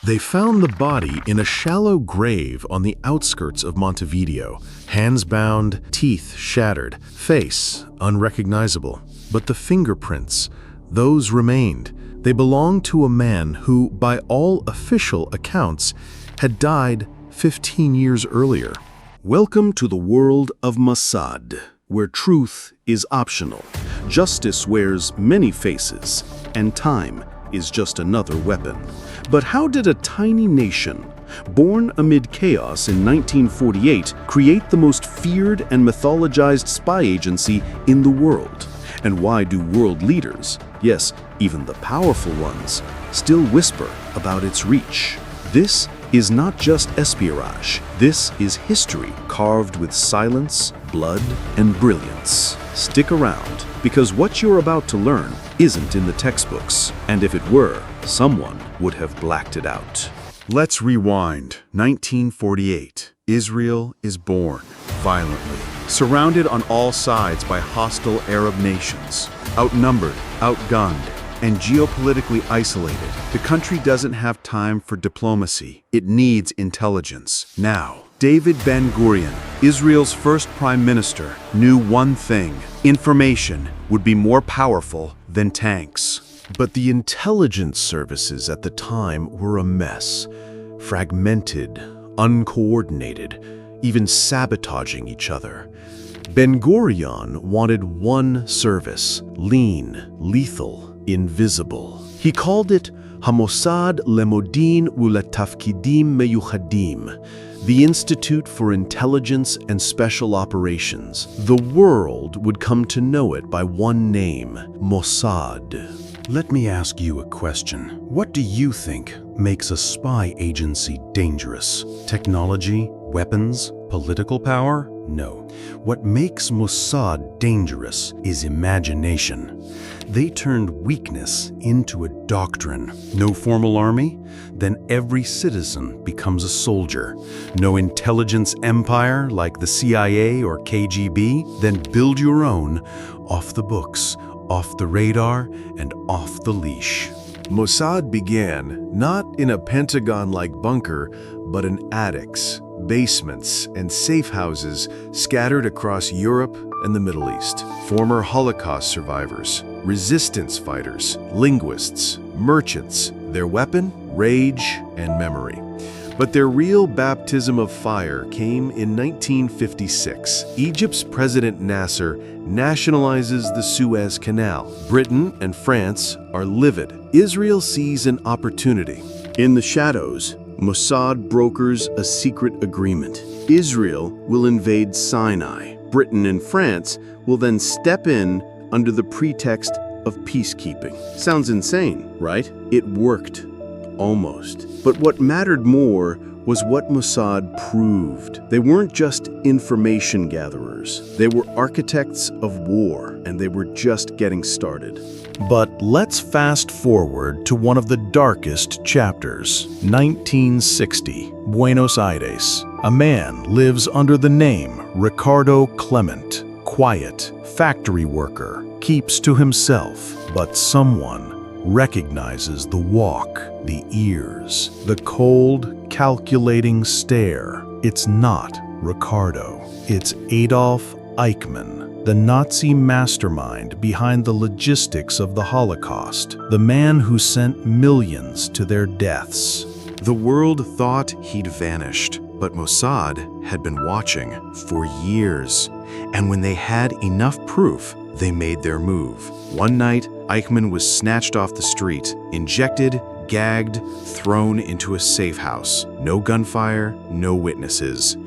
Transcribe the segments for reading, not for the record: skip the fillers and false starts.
They found the body in a shallow grave on the outskirts of Montevideo, hands bound, teeth shattered, face unrecognizable. But the fingerprints, those remained. They belonged to a man who, by all official accounts, had died 15 years earlier. Welcome to the world of Mossad, where truth is optional, justice wears many faces, and time is just another weapon. But how did a tiny nation, born amid chaos in 1948, create the most feared and mythologized spy agency in the world? And why do world leaders, yes, even the powerful ones, still whisper about its reach? This is not just espionage. This is history carved with silence, blood, and brilliance. Stick around, because what you're about to learn isn't in the textbooks, and if it were, someone would have blacked it out. Let's rewind. 1948. Israel is born, violently, surrounded on all sides by hostile Arab nations, outnumbered, outgunned, and geopolitically isolated. The country doesn't have time for diplomacy. It needs intelligence. Now, David Ben-Gurion, Israel's first prime minister, knew one thing: information would be more powerful than tanks. But the intelligence services at the time were a mess, fragmented, uncoordinated, even sabotaging each other. Ben-Gurion wanted one service: lean, lethal, invisible. He called it Mossad Lemodin Ulatafkidim Meyuchadim, the Institute for Intelligence and Special Operations. The world would come to know it by one name: Mossad. Let me ask you a question. What do you think makes a spy agency dangerous? Technology? Weapons? Political power? No. What makes Mossad dangerous is imagination. They turned weakness into a doctrine. No formal army? Then every citizen becomes a soldier. No intelligence empire like the CIA or KGB? Then build your own, off the books, off the radar, and off the leash. Mossad began not in a Pentagon-like bunker, but in attics, basements, and safe houses scattered across Europe and the Middle East. Former Holocaust survivors, resistance fighters, linguists, merchants, their weapon, rage and memory. But their real baptism of fire came in 1956. Egypt's President Nasser nationalizes the Suez Canal. Britain and France are livid. Israel sees an opportunity. In the shadows, Mossad brokers a secret agreement. Israel will invade Sinai. Britain and France will then step in under the pretext of peacekeeping. Sounds insane, right? It worked. Almost. But what mattered more was what Mossad proved. They weren't just information gatherers. They were architects of war, and they were just getting started. But let's fast forward to one of the darkest chapters. 1960, Buenos Aires. A man lives under the name Ricardo Clement. Quiet, factory worker, keeps to himself, but someone recognizes the walk, the ears, the cold, calculating stare. It's not Ricardo. It's Adolf Eichmann, the Nazi mastermind behind the logistics of the Holocaust, the man who sent millions to their deaths. The world thought he'd vanished, but Mossad had been watching for years. And when they had enough proof, they made their move. One night, Eichmann was snatched off the street, injected, gagged, thrown into a safe house. No gunfire, no witnesses.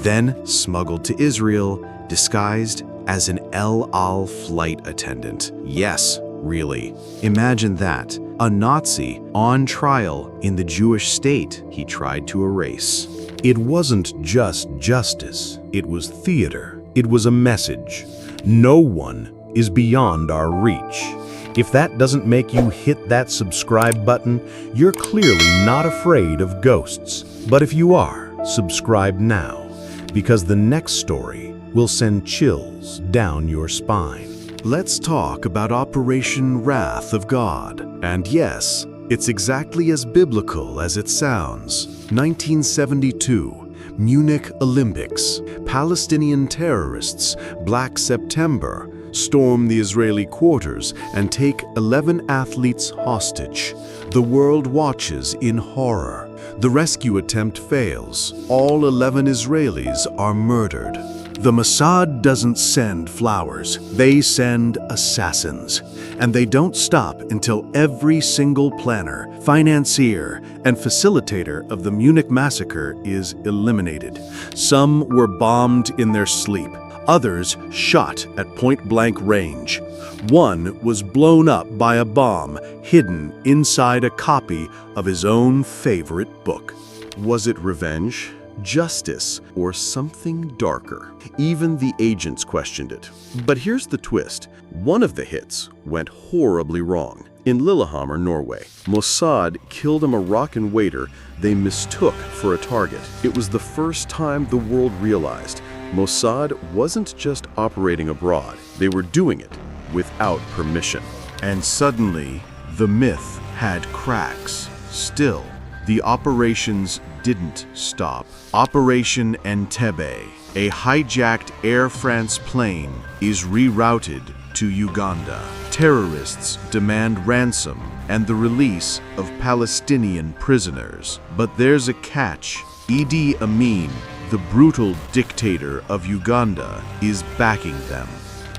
Then smuggled to Israel, disguised as an El Al flight attendant. Yes, really. Imagine that. A Nazi on trial in the Jewish state he tried to erase. It wasn't just justice. It was theater. It was a message. No one is beyond our reach. If that doesn't make you hit that subscribe button, you're clearly not afraid of ghosts. But if you are, subscribe now, because the next story will send chills down your spine. Let's talk about Operation Wrath of God. And yes, It's exactly as biblical as it sounds. 1972, Munich Olympics. Palestinian terrorists, Black September, storm the Israeli quarters and take 11 athletes hostage. The world watches in horror. The rescue attempt fails. All 11 Israelis are murdered. The Mossad doesn't send flowers, they send assassins. And they don't stop until every single planner, financier, and facilitator of the Munich massacre is eliminated. Some were bombed in their sleep, others shot at point-blank range. One was blown up by a bomb hidden inside a copy of his own favorite book. Was it revenge, justice, or something darker? Even the agents questioned it. But here's the twist. One of the hits went horribly wrong. In Lillehammer, Norway, Mossad killed a Moroccan waiter they mistook for a target. It was the first time the world realized Mossad wasn't just operating abroad. They were doing it without permission. And suddenly, the myth had cracks. Still, the operations didn't stop. Operation Entebbe, a hijacked Air France plane, is rerouted to Uganda. Terrorists demand ransom and the release of Palestinian prisoners. But there's a catch. Idi Amin, the brutal dictator of Uganda, is backing them.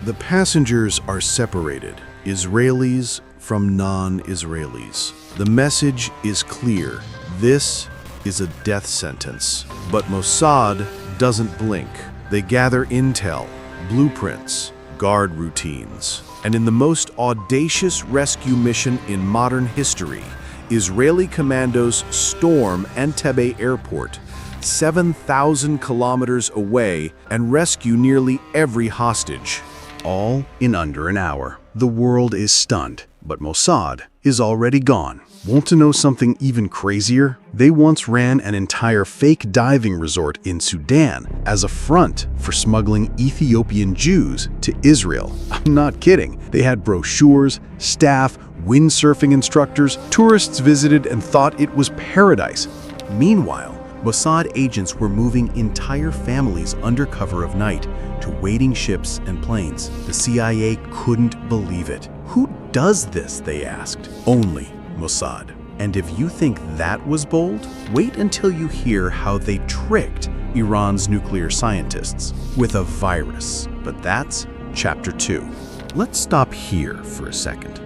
The passengers are separated, Israelis from non-Israelis. The message is clear. This is a death sentence. But Mossad doesn't blink. They gather intel, blueprints, guard routines. And in the most audacious rescue mission in modern history, Israeli commandos storm Entebbe Airport, 7,000 kilometers away, and rescue nearly every hostage. All in under an hour. The world is stunned, but Mossad is already gone. Want to know something even crazier? They once ran an entire fake diving resort in Sudan as a front for smuggling Ethiopian Jews to Israel. I'm not kidding. They had brochures, staff, windsurfing instructors. Tourists visited and thought it was paradise. Meanwhile, Mossad agents were moving entire families under cover of night to waiting ships and planes. The CIA couldn't believe it. Who does this, they asked. Only Mossad. And if you think that was bold, wait until you hear how they tricked Iran's nuclear scientists with a virus. But that's Chapter 2. Let's stop here for a second.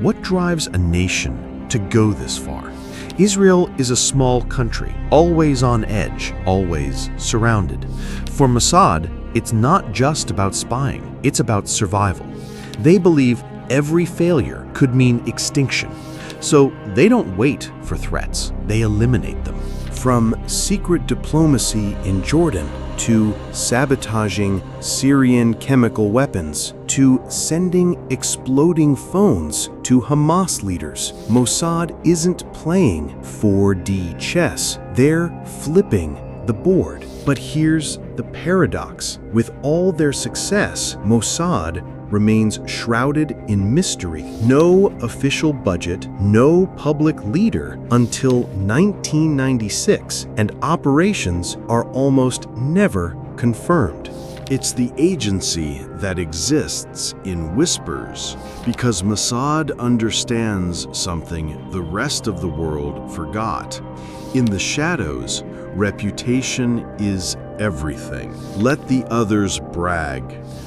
What drives a nation to go this far? Israel is a small country, always on edge, always surrounded. For Mossad, it's not just about spying, it's about survival. They believe every failure could mean extinction. So they don't wait for threats, they eliminate them. From secret diplomacy in Jordan to sabotaging Syrian chemical weapons to sending exploding phones to Hamas leaders, Mossad isn't playing 4D chess, they're flipping the board. But here's the paradox. With all their success, Mossad remains shrouded in mystery. No official budget, no public leader until 1996, and operations are almost never confirmed. It's the agency that exists in whispers, because Mossad understands something the rest of the world forgot. In the shadows, reputation is everything. Let the others brag.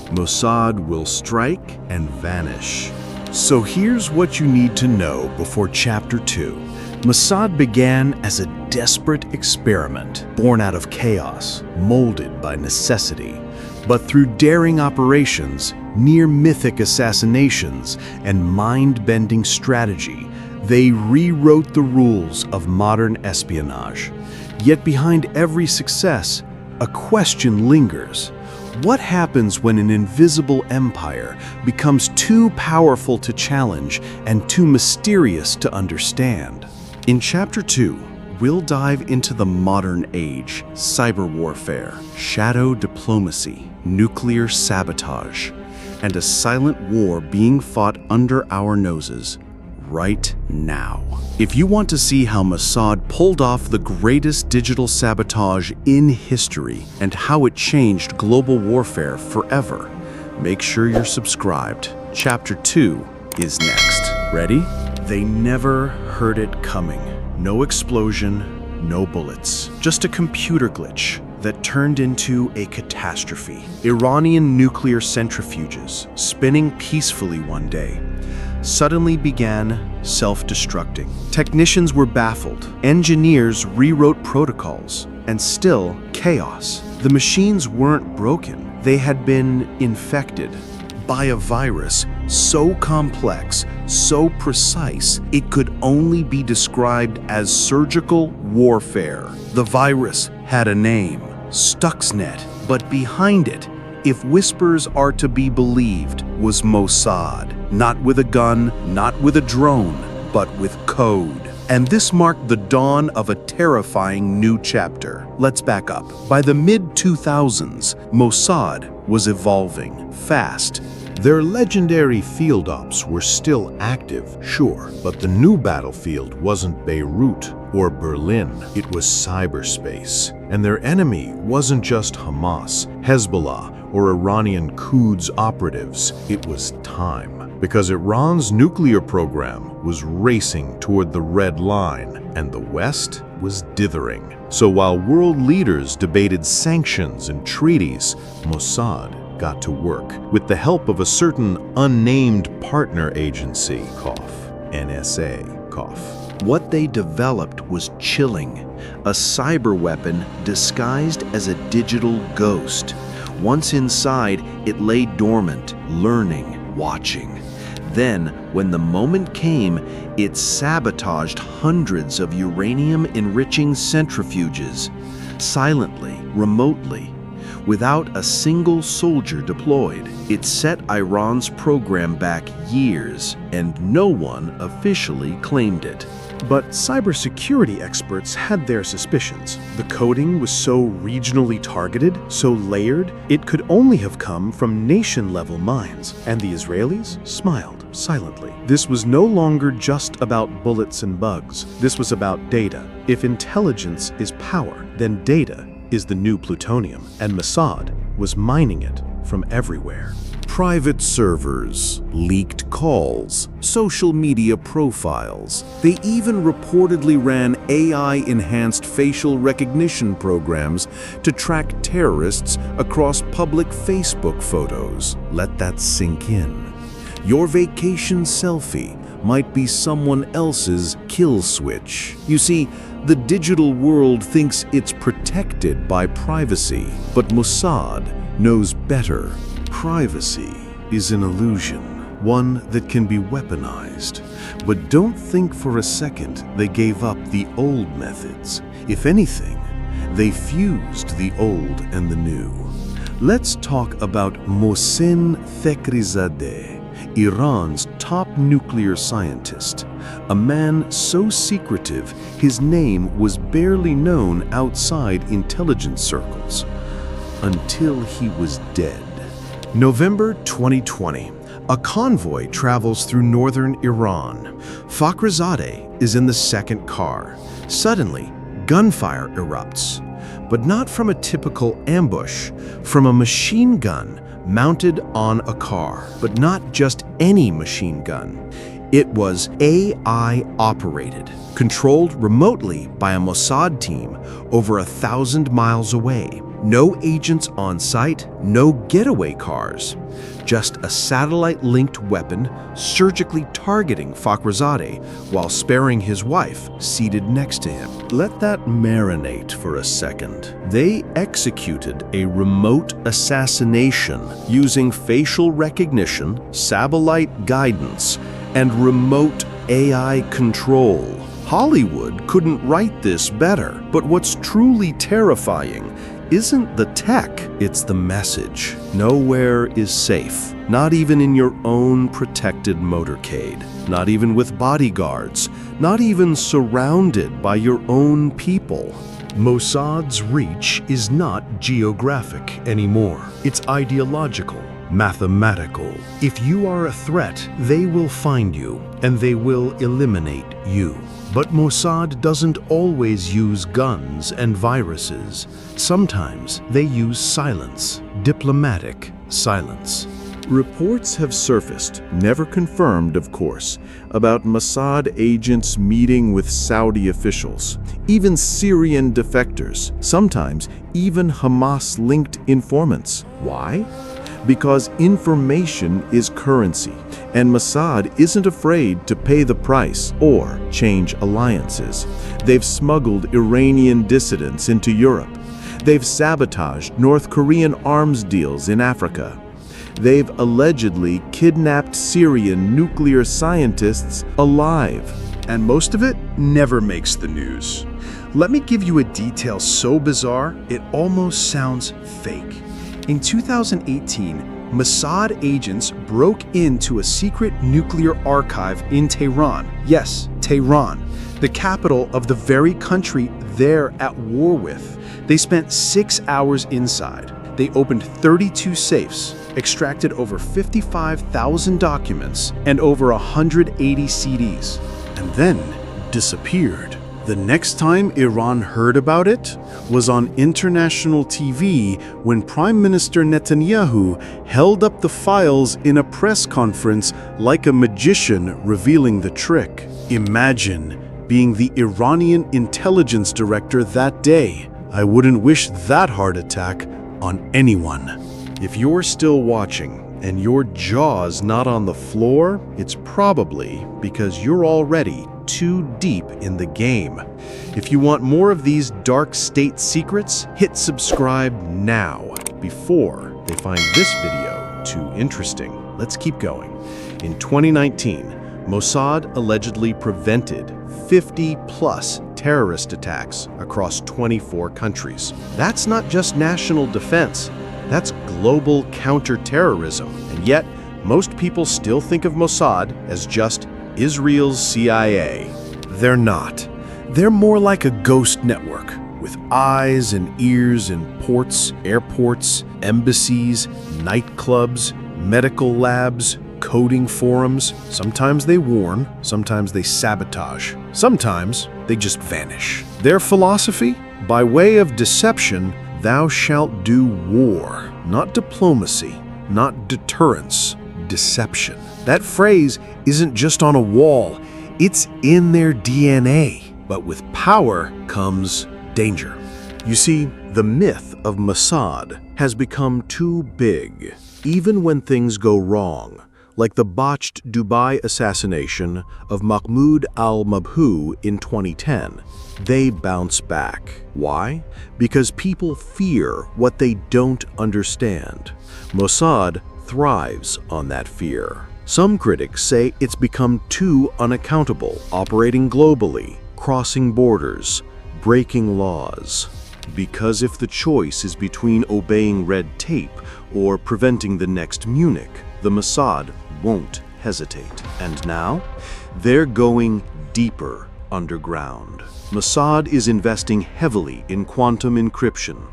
Mossad will strike and vanish. So here's what you need to know before Chapter 2. Mossad began as a desperate experiment, born out of chaos, molded by necessity. But through daring operations, near-mythic assassinations, and mind-bending strategy, they rewrote the rules of modern espionage. Yet behind every success, a question lingers. What happens when an invisible empire becomes too powerful to challenge and too mysterious to understand? In Chapter 2, we'll dive into the modern age, cyber warfare, shadow diplomacy, nuclear sabotage, and a silent war being fought under our noses right now. If you want to see how Mossad pulled off the greatest digital sabotage in history and how it changed global warfare forever, make sure you're subscribed. Chapter 2 is next. Ready? They never heard it coming. No explosion, no bullets. Just a computer glitch that turned into a catastrophe. Iranian nuclear centrifuges, spinning peacefully one day, suddenly began self-destructing. Technicians were baffled. Engineers rewrote protocols, and still chaos. The machines weren't broken. They had been infected by a virus so complex, so precise, it could only be described as surgical warfare. The virus had a name, Stuxnet, but behind it, if whispers are to be believed, was Mossad. Not with a gun, not with a drone, but with code. And this marked the dawn of a terrifying new chapter. Let's back up. By the mid-2000s, Mossad was evolving fast. Their legendary field ops were still active, sure, but the new battlefield wasn't Beirut or Berlin. It was cyberspace. And their enemy wasn't just Hamas, Hezbollah, or Iranian Quds operatives. It was time. Because Iran's nuclear program was racing toward the red line, and the West was dithering. So while world leaders debated sanctions and treaties, Mossad got to work with the help of a certain unnamed partner agency, NSA. What they developed was chilling, a cyber weapon disguised as a digital ghost. Once inside, it lay dormant, learning, watching. Then, when the moment came, it sabotaged hundreds of uranium-enriching centrifuges, silently, remotely. Without a single soldier deployed, it set Iran's program back years, and no one officially claimed it. But cybersecurity experts had their suspicions. The coding was so regionally targeted, so layered, it could only have come from nation-level minds, and the Israelis smiled silently. This was no longer just about bullets and bugs. This was about data. If intelligence is power, then data is the new plutonium, and Mossad was mining it from everywhere. Private servers, leaked calls, social media profiles. They even reportedly ran AI-enhanced facial recognition programs to track terrorists across public Facebook photos. Let that sink in. Your vacation selfie might be someone else's kill switch. You see, the digital world thinks it's protected by privacy, but Mossad knows better. Privacy is an illusion, one that can be weaponized. But don't think for a second they gave up the old methods. If anything, they fused the old and the new. Let's talk about Mohsen Fakhrizadeh, Iran's top nuclear scientist, a man so secretive his name was barely known outside intelligence circles, until he was dead. November 2020, a convoy travels through northern Iran. Fakhrizadeh is in the second car. Suddenly, gunfire erupts, but not from a typical ambush, from a machine gun mounted on a car. But not just any machine gun. It was AI-operated, controlled remotely by a Mossad team over 1,000 miles away. No agents on site, no getaway cars. Just a satellite-linked weapon surgically targeting Fakhrizadeh while sparing his wife seated next to him. Let that marinate for a second. They executed a remote assassination using facial recognition, satellite guidance, and remote AI control. Hollywood couldn't write this better. But what's truly terrifying isn't the tech, it's the message. Nowhere is safe, not even in your own protected motorcade, not even with bodyguards, not even surrounded by your own people. Mossad's reach is not geographic anymore. It's ideological. mathematical. If you are a threat, they will find you and they will eliminate you. But Mossad doesn't always use guns and viruses. Sometimes they use silence, diplomatic silence. Reports have surfaced, never confirmed of course, about Mossad agents meeting with Saudi officials, even Syrian defectors, sometimes even Hamas-linked informants. Why? Because information is currency, and Mossad isn't afraid to pay the price or change alliances. They've smuggled Iranian dissidents into Europe. They've sabotaged North Korean arms deals in Africa. They've allegedly kidnapped Syrian nuclear scientists alive. And most of it never makes the news. Let me give you a detail so bizarre, it almost sounds fake. In 2018, Mossad agents broke into a secret nuclear archive in Tehran. Yes, Tehran, the capital of the very country they're at war with. They spent 6 hours inside. They opened 32 safes, extracted over 55,000 documents and over 180 CDs. And then disappeared. The next time Iran heard about it was on international TV when Prime Minister Netanyahu held up the files in a press conference like a magician revealing the trick. Imagine being the Iranian intelligence director that day. I wouldn't wish that heart attack on anyone. If you're still watching and your jaw's not on the floor, it's probably because you're already too deep in the game. If you want more of these dark state secrets, hit subscribe now before they find this video too interesting. Let's keep going. In 2019, Mossad allegedly prevented 50-plus terrorist attacks across 24 countries. That's not just national defense, that's global counterterrorism. And yet, most people still think of Mossad as just Israel's CIA. They're not. They're more like a ghost network, with eyes and ears in ports, airports, embassies, nightclubs, medical labs, coding forums. Sometimes they warn, sometimes they sabotage, sometimes they just vanish. Their philosophy? By way of deception, thou shalt do war, not diplomacy, not deterrence, deception. That phrase isn't just on a wall, it's in their DNA. But with power comes danger. You see, the myth of Mossad has become too big, even when things go wrong, like the botched Dubai assassination of Mahmoud al-Mabhouh in 2010. They bounce back. Why? Because people fear what they don't understand. Mossad thrives on that fear. Some critics say it's become too unaccountable, operating globally, crossing borders, breaking laws. Because if the choice is between obeying red tape or preventing the next Munich, the Mossad won't hesitate. And now, they're going deeper underground. Mossad is investing heavily in quantum encryption,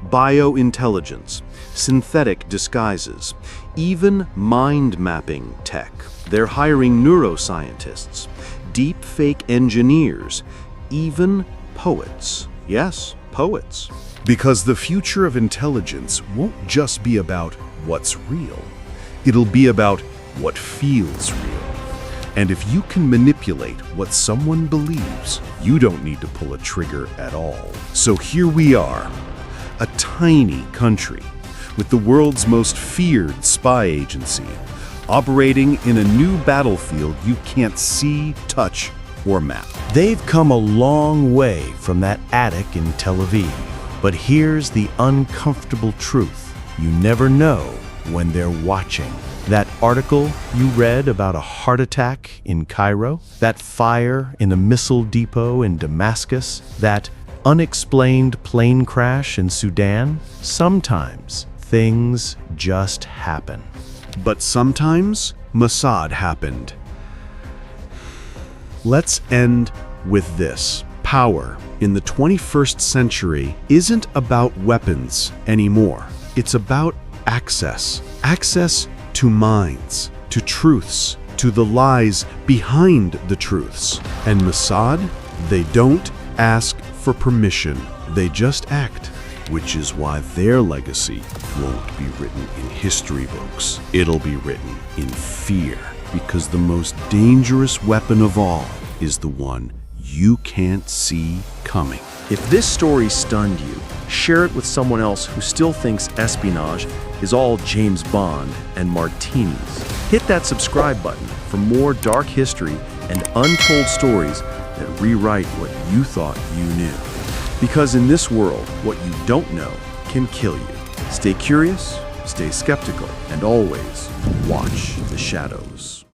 biointelligence, synthetic disguises, even mind mapping tech. They're hiring neuroscientists, deep fake engineers, even poets. Yes, poets. Because the future of intelligence won't just be about what's real. It'll be about what feels real. And if you can manipulate what someone believes, you don't need to pull a trigger at all. So here we are, a tiny country with the world's most feared spy agency, operating in a new battlefield you can't see, touch, or map. They've come a long way from that attic in Tel Aviv. But here's the uncomfortable truth. You never know when they're watching. That article you read about a heart attack in Cairo, that fire in a missile depot in Damascus, that unexplained plane crash in Sudan, sometimes things just happen. But sometimes Mossad happened. Let's end with this. Power in the 21st century isn't about weapons anymore. It's about access. Access to minds, to truths, to the lies behind the truths. And Mossad, they don't ask for permission. They just act. Which is why their legacy won't be written in history books. It'll be written in fear, because the most dangerous weapon of all is the one you can't see coming. If this story stunned you, share it with someone else who still thinks espionage is all James Bond and martinis. Hit that subscribe button for more dark history and untold stories that rewrite what you thought you knew. Because in this world, what you don't know can kill you. Stay curious, stay skeptical, and always watch the shadows.